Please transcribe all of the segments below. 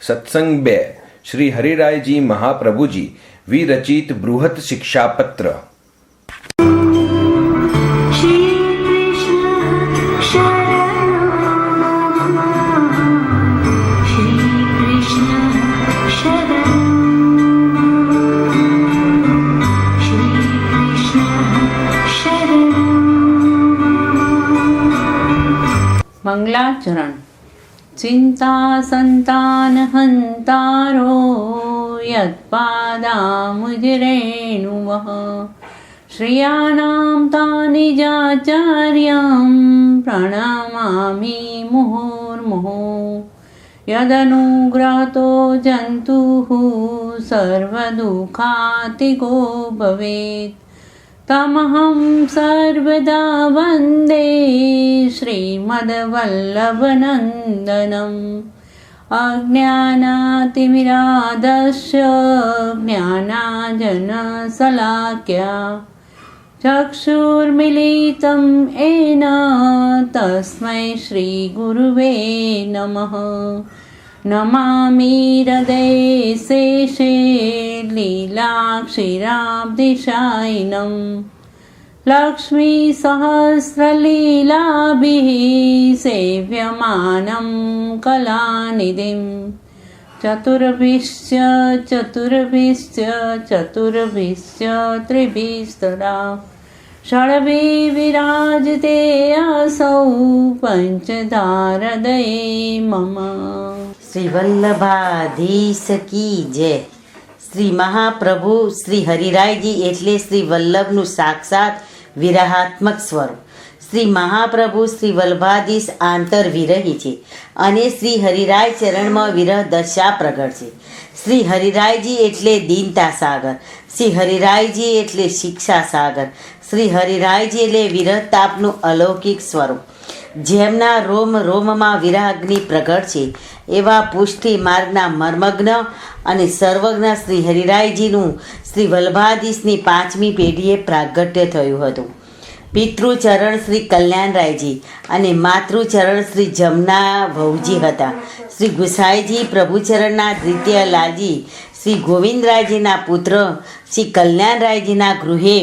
सत्संग 2 श्री हरिरायजी महाप्रभुजी विरचित बृहत शिक्षापत्र। मंगलाचरण। चिंता संतान हंतारो यत्पादामुदिरेणुवः श्रियाणां तानिजाचार्यं प्रणमामि मुहुर्मुहुः। यदनुग्रहतो जन्तुः सर्वदुःखातिगो भवेत् तमहं सर्वदा वन्दे श्रीमद्वल्लभनन्दनम्। अज्ञानातिमिरादस्य ज्ञानाञ्जनशलाकया चक्षुर्मिलितं येन तस्मै श्रीगुरुवे नमः। नमामि हृदये शेषे लीलाक्षीराब्धिशायिनं लक्ष्मीसहस्रलीलाभिः सेव्यमानं कलानिधिं। चतुर्भिश्च त्रिभिस्तदा षड्भिः विराजते असौ पंचधारदये मम। श्री वल्लभाधीश की जय। श्री महाप्रभु श्री हरिरायजी એટલે શ્રી વલ્લભનું સાક્ષાત વિરહાત્મક સ્વરૂપ। શ્રી મહાપ્રભુ શ્રી વલ્લભાધીશ આંતર વિરહી છે અને શ્રી હરિરાય ચરણમાં વિરહ દશા પ્રગટ છે। શ્રી હરિરાયજી એટલે દીનતા સાગર, શ્રી હરિરાયજી એટલે શિક્ષા સાગર, શ્રી હરિરાયજી એટલે વિરહ તાપનું અલૌકિક સ્વરૂપ। જેમના રોમ રોમમાં વિરાગ્નિ પ્રગટ છે એવા પુષ્ટિ માર્ગના મર્મગ્ન અને સર્વજ્ઞ શ્રી હરિરાયજીનું શ્રી વલ્લભાધીશની 5મી પેઢીએ પ્રાગટ્ય થયું હતું। પિતૃચરણ શ્રી કલ્યાણરાયજી અને માતૃચરણ શ્રી જમના ભવજી હતા। શ્રી ગુસાઈજી પ્રભુચરણના દ્વિતીય લાલજી શ્રી ગોવિંદરાયજીના પુત્ર શ્રી કલ્યાણરાયજીના ગૃહે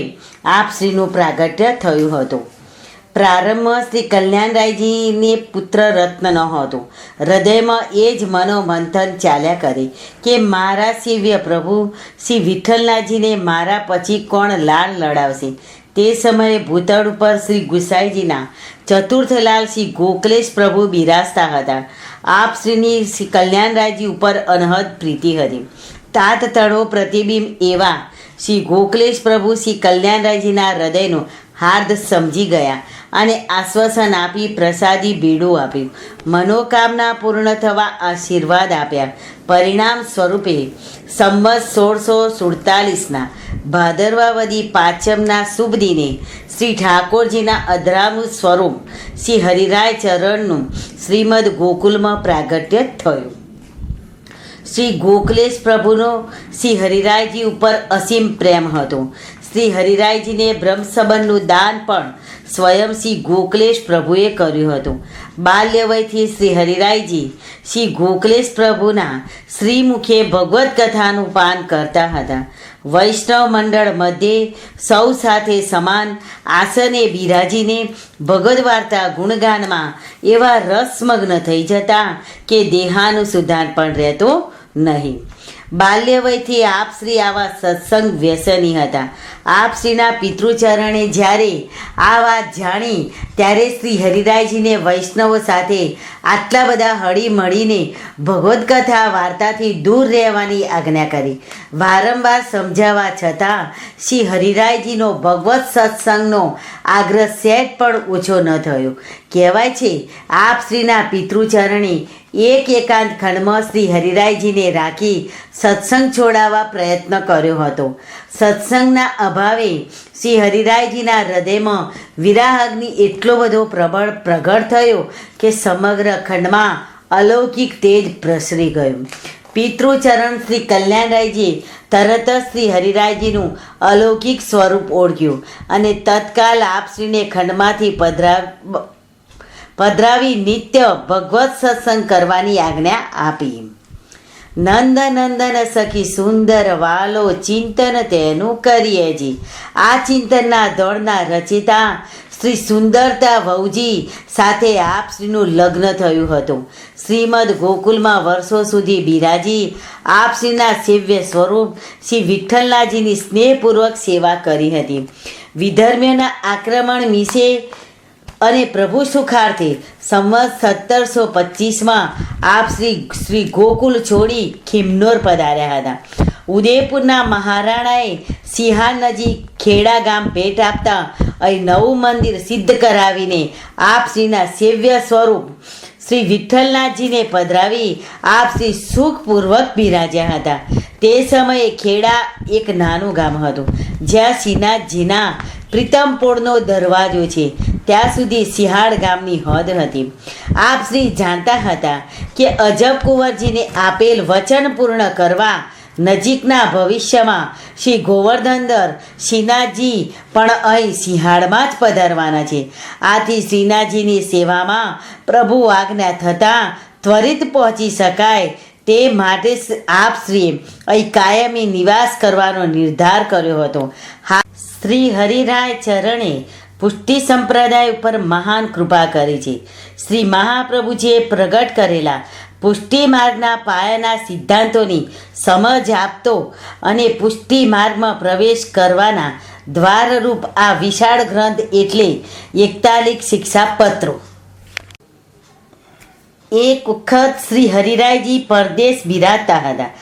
આપ શ્રીનું પ્રાગટ્ય થયું હતું। પ્રારંભમાં શ્રી કલ્યાણરાયજીને પુત્ર રત્ન નહોતું। હૃદયમાં એ જ મનોમંથન ચાલ્યા કરે કે મારા સેવ્ય પ્રભુ શ્રી વિઠ્ઠલનાથજીને મારા પછી કોણ લાડ લડાવશે। તે સમયે ભૂતળ ઉપર શ્રી ગુસાઈજીના ચતુર્થ લાલ શ્રી ગોકલેશ પ્રભુ બિરાજતા હતા। આપ શ્રીની શ્રી કલ્યાણરાયજી ઉપર અનહદ પ્રીતિ હતી। તાત તળો પ્રતિબિંબ એવા શ્રી ગોકલેશ પ્રભુ શ્રી કલ્યાણરાયજીના હૃદયનું હાર્દ સમજી ગયા અને આશ્વાસન આપી પ્રસાદી બીડું આપ્યું, મનોકામના પૂર્ણ થવા આશીર્વાદ આપ્યા। પરિણામ સ્વરૂપે સંવત 1647ના ભાદરવાવદી પાંચમના શુભ દિને શ્રી ઠાકોરજીના અધરાનું સ્વરૂપ શ્રી હરિરાય ચરણનું શ્રીમદ ગોકુલમાં પ્રાગટ્ય થયું। શ્રી ગોકલેશ પ્રભુનો શ્રી હરિરાયજી ઉપર અસીમ પ્રેમ હતો। શ્રી હરિરાયજીને બ્રહ્મ સંબંધનું દાન પણ સ્વયં શ્રી ગોકલેશ પ્રભુએ કર્યું હતું। બાલ્ય વયથી શ્રી હરિરાયજી શ્રી ગોકલેશ પ્રભુના શ્રીમુખે ભગવદ્ કથાનું પાન કરતા હતા। વૈષ્ણવ મંડળ મધ્યે સૌ સાથે સમાન આસને બિરાજીને ભગવદ્ વાર્તા ગુણગાનમાં એવા રસમગ્ન થઈ જતા કે દેહાનુસંધાન પણ રહેતો નહીં। બાલ્ય વયથી આપ શ્રી આવા સત્સંગ વ્યસની હતા। આપ શ્રીના પિતૃચરણે જ્યારે આ વાત જાણી ત્યારે શ્રી હરિરાયજીને વૈષ્ણવો સાથે આટલા બધા હળીમળીને ભગવદ્ કથા વાર્તાથી દૂર રહેવાની આજ્ઞા કરી। વારંવાર સમજાવવા છતાં શ્રી હરિરાયજીનો ભગવત સત્સંગનો આગ્રહ સેટ પણ ઓછો ન થયો। કહેવાય છે આપ શ્રીના પિતૃચરણે એક એકાંત ખંડમાં શ્રી હરિરાયજીને રાખી સત્સંગ છોડાવવા પ્રયત્ન કર્યો હતો। સત્સંગના અભાવે શ્રી હરિરાયજીના હૃદયમાં વિરાહાગ્નિ એટલો બધો પ્રબળ પ્રગટ થયો કે સમગ્ર ખંડમાં અલૌકિક તેજ પ્રસરી ગયું। પિતૃચરણ શ્રી કલ્યાણરાયજીએ તરત જ શ્રી હરિરાયજીનું અલૌકિક સ્વરૂપ ઓળખ્યું અને તત્કાલ આપશ્રીને ખંડમાંથી પધરાવી નિત્ય ભગવત સત્સંગ કરવાની આજ્ઞા આપી। નંદ નંદન સખી સુંદર વાલો ચિંતન તેનું કરીએ જી. આ ચિંતનના દોડના રચિતા શ્રી સુંદરતા વહુજી સાથે આપશ્રીનું લગ્ન થયું હતું. શ્રીમદ ગોકુલમાં વર્ષો સુધી બિરાજી આપશ્રીના સેવ્ય સ્વરૂપ શ્રી વિઠ્ઠલનાથજીની સ્નેહપૂર્વક સેવા કરી હતી. વિધર્મીઓના આક્રમણ વિશે અને પ્રભુ સુખાર્થે સંવત 1725માં આપ શ્રી ગોકુલ છોડી ખિમનોર પધાર્યા હતા. ઉદયપુરના મહારાણાએ સિંહાન નજીક ખેડા ગામ ભેટ આપતા અહીં નવું મંદિર સિદ્ધ કરાવીને આપ શ્રીના સેવ્ય સ્વરૂપ શ્રી વિઠ્ઠલનાથજીને પધરાવી આપ શ્રી સુખપૂર્વક બિરાજ્યા હતા. તે સમયે ખેડા એક નાનું ગામ હતું જ્યાં શ્રીનાથજીના પ્રીતમપોળનો દરવાજો છે ત્યાં સુધી સિંહાડ ગામની હદ હતી. આપ શ્રી જાણતા હતા કે અજબ કુંવરજીને આપેલ વચન પૂર્ણ કરવા નજીકના ભવિષ્યમાં શ્રી ગોવર્ધનધર શ્રીનાથજી પણ અહીં સિંહાડમાં જ પધારવાના છે. આથી શ્રીનાથજીની સેવામાં પ્રભુ આજ્ઞા થતાં ત્વરિત પહોંચી શકાય તે માટે આપ શ્રીએ અહીં કાયમી નિવાસ કરવાનો નિર્ધાર કર્યો હતો. શ્રી હરિરાય ચરણે પુષ્ટિ સંપ્રદાય ઉપર મહાન કૃપા કરી છે. શ્રી મહાપ્રભુજીએ પ્રગટ કરેલા પુષ્ટિ માર્ગના પાયાના સિદ્ધાંતોની સમજ આપતો અને પુષ્ટિ માર્ગમાં પ્રવેશ કરવાના દ્વારરૂપ આ વિશાળ ગ્રંથ એટલે 41 શિક્ષાપત્રો. એક વખત શ્રી હરિરાયજી પરદેશ બિરાજતા હતા.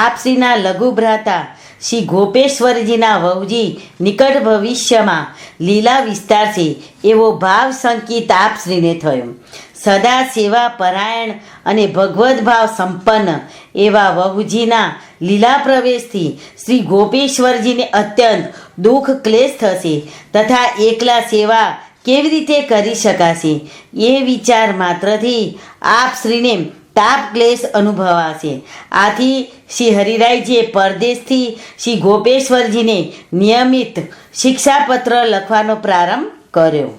આપ શ્રીના લઘુ ભ્રાતા શ્રી ગોપેશ્વરજીના વહુજી નિકટ ભવિષ્યમાં લીલા વિસ્તારશે એવો ભાવ સંકિત આપ શ્રીને થયો. સદા સેવા પરાયણ અને ભગવદ ભાવ સંપન્ન એવા વહુજીના લીલા પ્રવેશથી શ્રી ગોપેશ્વરજીને અત્યંત દુઃખ ક્લેશ થશે તથા એકલા સેવા કેવી રીતે કરી શકાશે એ વિચાર માત્રથી આપ શ્રીને તાપ ક્લેશ અનુભવાશે. આથી શ્રી હરિરાયજીએ પરદેશથી શ્રી ગોપેશ્વરજીને નિયમિત શિક્ષાપત્ર લખવાનો પ્રારંભ કર્યો.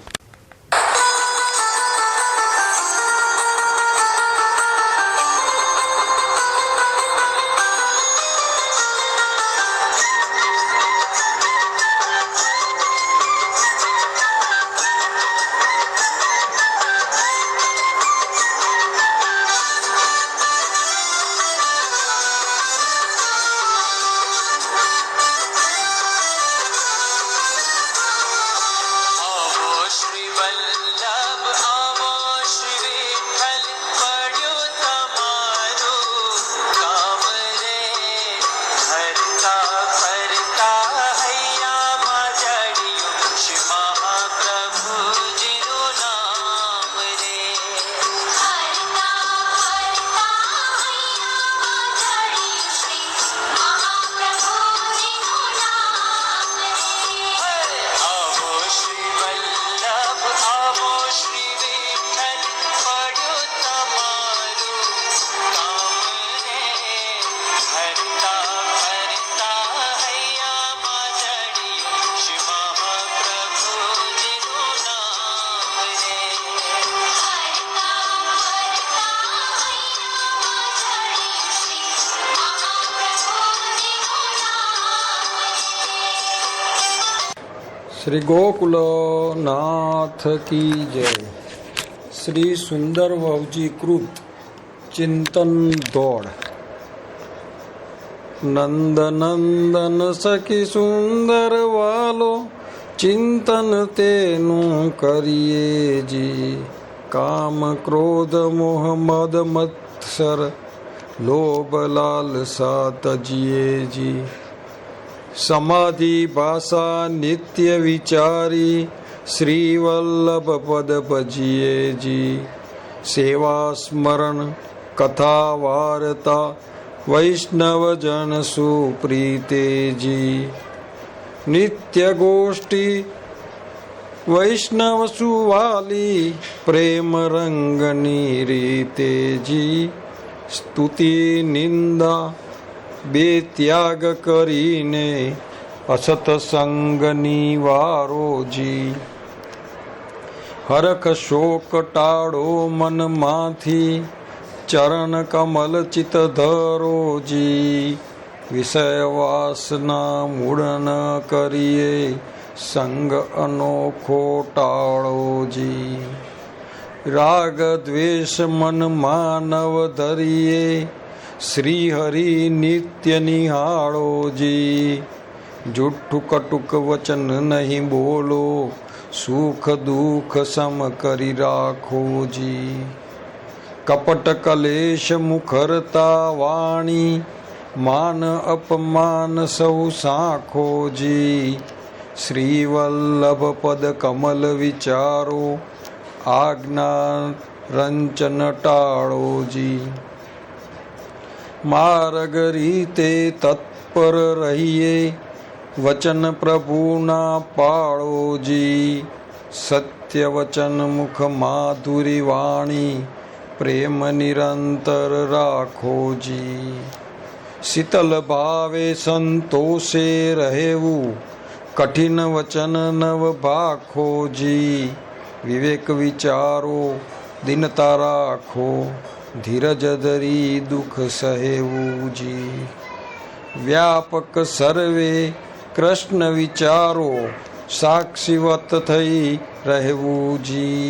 શ્રી ગોકુલનાથ કી જય. શ્રી સુંદર વહુજી કૃત ચિંતન દોડ. નંદ નંદન સખી સુંદર વાલો ચિંતન તેનું કરીએ જી. કામ ક્રોધ મોહ મદ મત્સર લોભ લાલસા તજીએ જી. સમાધિ ભાષા નિત્ય વિચારી શ્રી વલ્લભ પદ ભજીએ જી. સેવા સ્મરણ કથા વાર્તા વૈષ્ણવ જન સુપ્રીતેજી. નિત્ય ગોષ્ઠી વૈષ્ણવ સુવાલી પ્રેમ રંગની રીતેજી. સ્તુતિ નિંદા બે ત્યાગ કરીને અસત સંગની વારોજી. હરખ શોક ટાળો મનમાંથી ચરણ કમલ ચિત ધરોજી વિષય વાસના મૂળ ન કરીએ સંગ અનોખો ટાળોજી રાગ દ્વેષ મન માનવ ધરીએ શ્રી હરિ નિત્ય નિહાળોજી જુઠ્ઠું કટુક વચન નહીં બોલો સુખ દુઃખ સમ કરી રાખોજી કપટ કલેશ મુખરતા વાણી માન અપમાન સૌ સાખોજી શ્રી વલ્લભ પદ કમલ વિચારો આજ્ઞા રંચન ટાળોજી માર્ગ રીતે તત્પર રહીએ વચન પ્રભુના પાળોજી સત્ય વચન મુખ માધુરી વાણી પ્રેમ નિરંતર રાખોજી શીતલ ભાવે સંતોષે રહેવું કઠિન વચન નવ ભાખોજી વિવેક વિચારો દિનતા રાખો ધીરજ ધરી દુઃખ સહેવુંજી વ્યાપક સર્વે કૃષ્ણ વિચારો સાક્ષીવત થઈ રહેવુંજી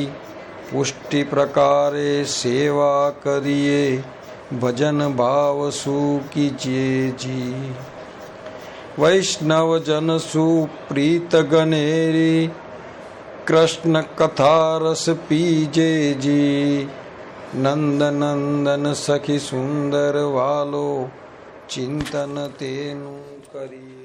પુષ્ટિ પ્રકારે સેવા કરીએ ભજન ભાવ સુકીજીએ વૈષ્ણવ જન સુપ્રીત ગનેરી કૃષ્ણ કથા રસ પીજેજી નંદ નંદન સખી સુંદર વાલો ચિંતન તેનું કરીએ